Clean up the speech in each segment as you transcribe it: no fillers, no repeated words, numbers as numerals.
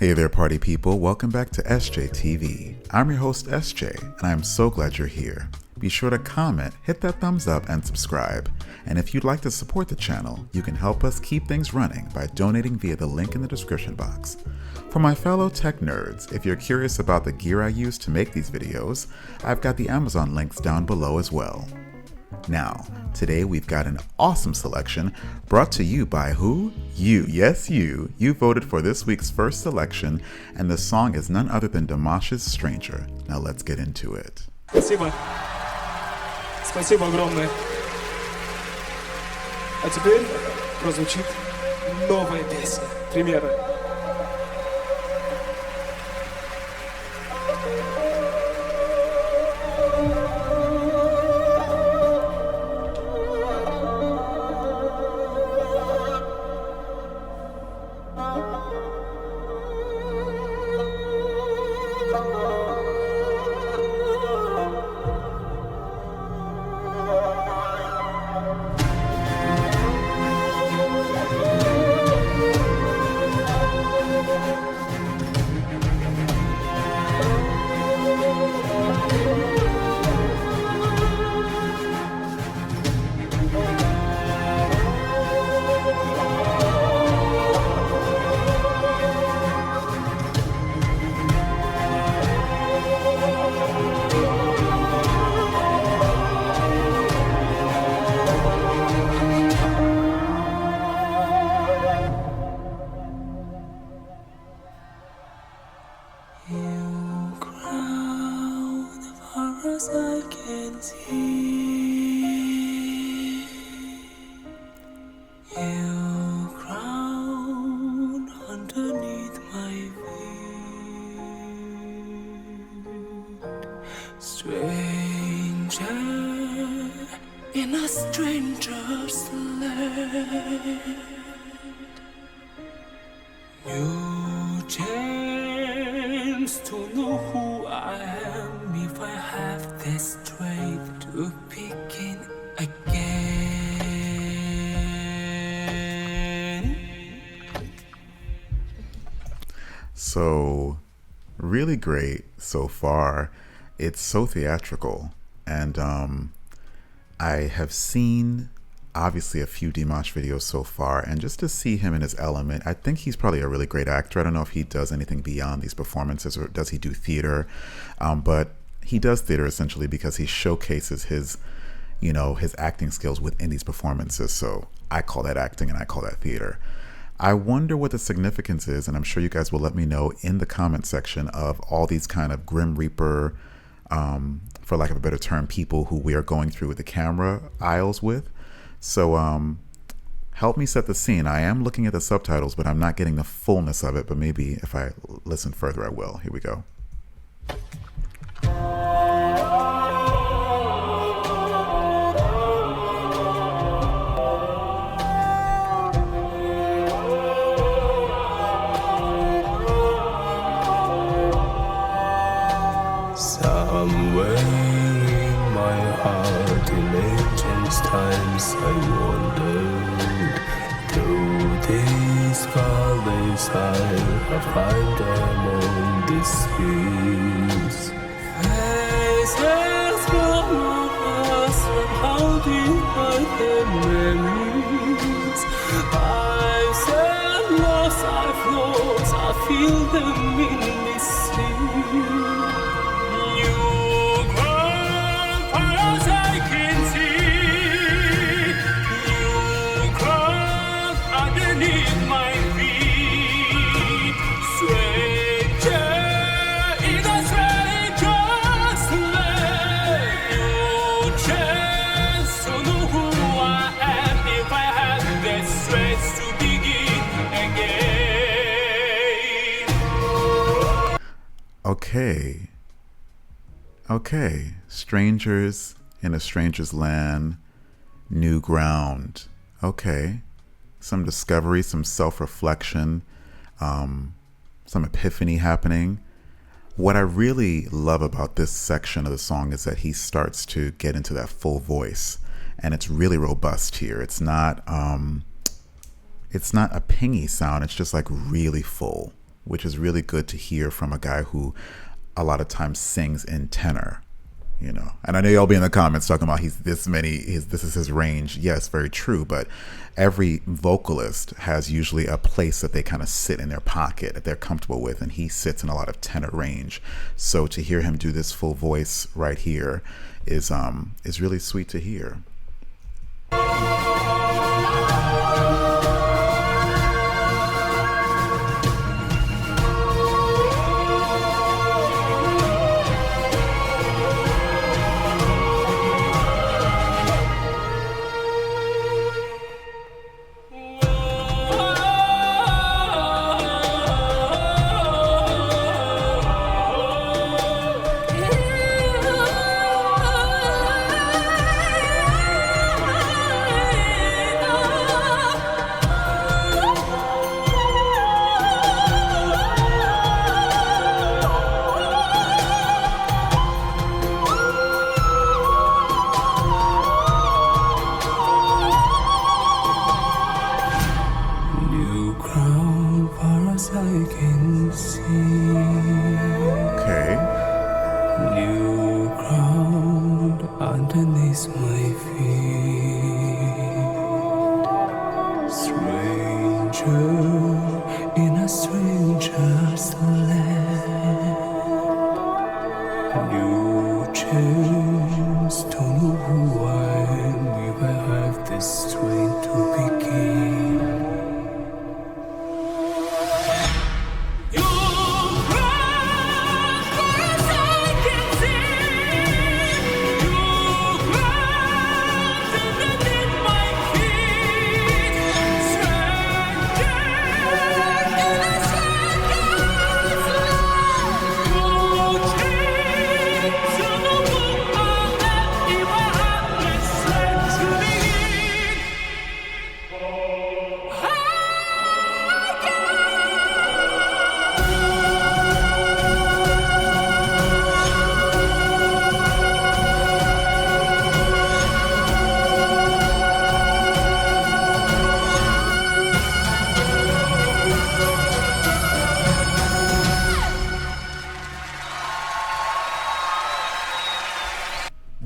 Hey there, party people. Welcome back to ESJAE TV. I'm your host, SJ, and I'm so glad you're here. Be sure to comment, hit that thumbs up, and subscribe. And if you'd like to support the channel, you can help us keep things running by donating via the link in the description box. For my fellow tech nerds, if you're curious about the gear I use to make these videos, I've got the Amazon links down below as well. Now, today we've got an awesome selection brought to you by who? You. Yes, you. You voted for this week's first selection, and the song is none other than Dimash's Stranger. Now let's get into it. Спасибо. Спасибо огромное. А теперь прозвучит новая песня. Примеры. I can see you crown underneath my feet. Stranger in a stranger's land. New chance to know who I am if I have the strength to begin again. So, really great so far. It's so theatrical, and I have seen obviously a few Dimash videos so far, and just to see him in his element, I think he's probably a really great actor. I don't know if he does anything beyond these performances, or does he do theater, but he does theater essentially because he showcases his, his acting skills within these performances. So I call that acting and I call that theater. I wonder what the significance is, and I'm sure you guys will let me know in the comment section, of all these kind of Grim Reaper, for lack of a better term, people who we are going through the camera aisles with. So help me set the scene. I am looking at the subtitles, but I'm not getting the fullness of it, but maybe if I listen further I will. Here we go. Somewhere in my heart, in ancient times, I wandered through these valleys. I find among these seas faces from us, from how deep are their memories. I've said lost, I've lost, I feel them in this sea. Okay, strangers in a stranger's land, new ground. Okay, some discovery, some self-reflection, some epiphany happening. What I really love about this section of the song is that he starts to get into that full voice, and it's really robust here. It's not a pingy sound. It's just like really full. which is really good to hear from a guy who a lot of times sings in tenor. You know, and I know y'all be in the comments talking about this is his range. Yes, very true. But every vocalist has usually a place that they kind of sit in their pocket that they're comfortable with, and he sits in a lot of tenor range. So to hear him do this full voice right here is really sweet to hear.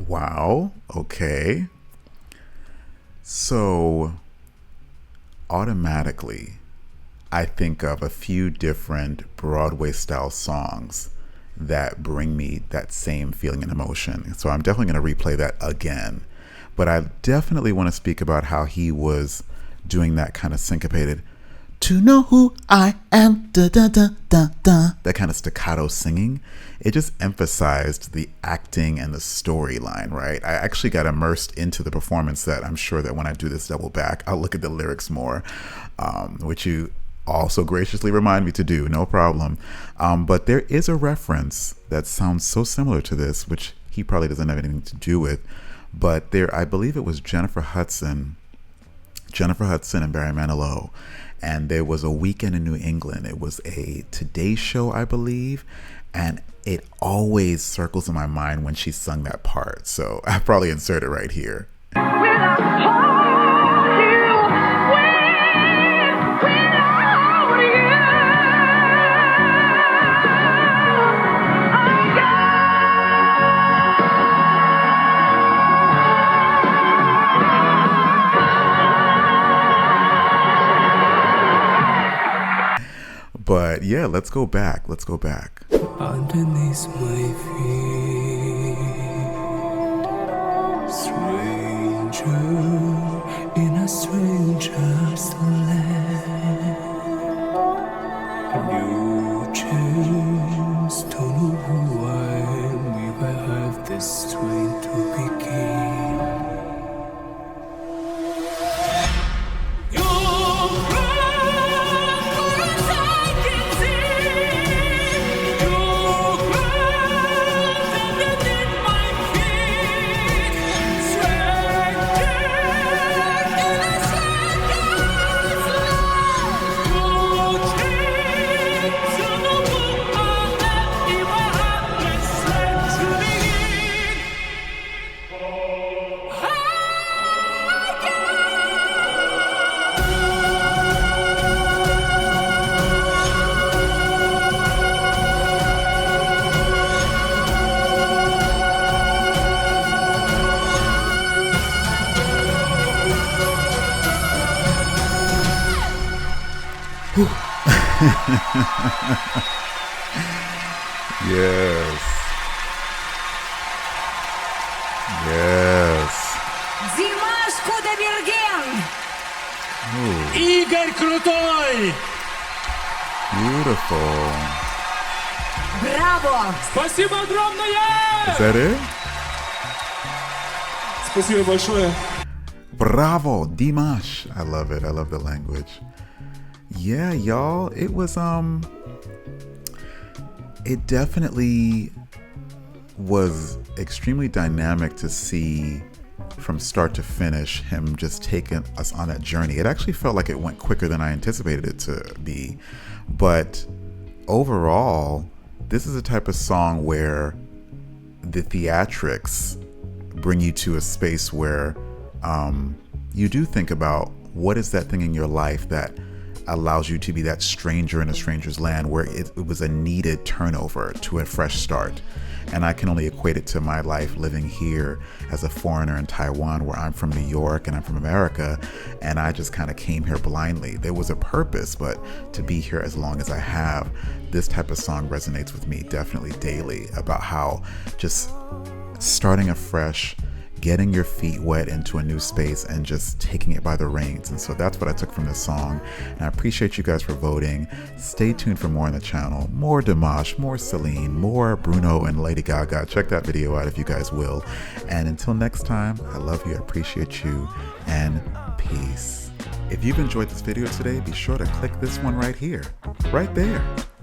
Wow. Okay. So automatically, I think of a few different Broadway style songs that bring me that same feeling and emotion. So I'm definitely going to replay that again. But I definitely want to speak about how he was doing that kind of syncopated, to know who I am, da da da da da, that kind of staccato singing. It just emphasized the acting and the storyline, right? I actually got immersed into the performance that I'm sure that when I do this double back, I'll look at the lyrics more, which you also graciously remind me to do, no problem. But there is a reference that sounds so similar to this, which he probably doesn't have anything to do with, but there, I believe it was Jennifer Hudson and Barry Manilow. And there was a weekend in New England. It was a Today Show, I believe. And it always circles in my mind when she sung that part. So I'll probably insert it right here. But yeah, let's go back. Underneath my feet, stranger in a stranger's land. New chance to know who I am if I have the strength to begin. Yes. Yes. Димаш Кудайберген! Игорь Крутой! Beautiful. Браво! Спасибо огромное! Is that it? Спасибо большое. Bravo, Dimash. I love it. I love the language. Yeah, y'all. It was it definitely was extremely dynamic to see from start to finish him just taking us on that journey. It actually felt like it went quicker than I anticipated it to be. But overall, this is a type of song where the theatrics bring you to a space where you do think about what is that thing in your life that allows you to be that stranger in a stranger's land, where it was a needed turnover to a fresh start. And I can only equate it to my life living here as a foreigner in Taiwan, where I'm from New York and I'm from America, and I just kind of came here blindly. There was a purpose, but to be here as long as I have, this type of song resonates with me definitely daily, about how just starting afresh, getting your feet wet into a new space and just taking it by the reins. And so that's what I took from this song. And I appreciate you guys for voting. Stay tuned for more on the channel. More Dimash, more Celine, more Bruno and Lady Gaga. Check that video out if you guys will. And until next time, I love you, I appreciate you, and peace. If you've enjoyed this video today, be sure to click this one right here, right there.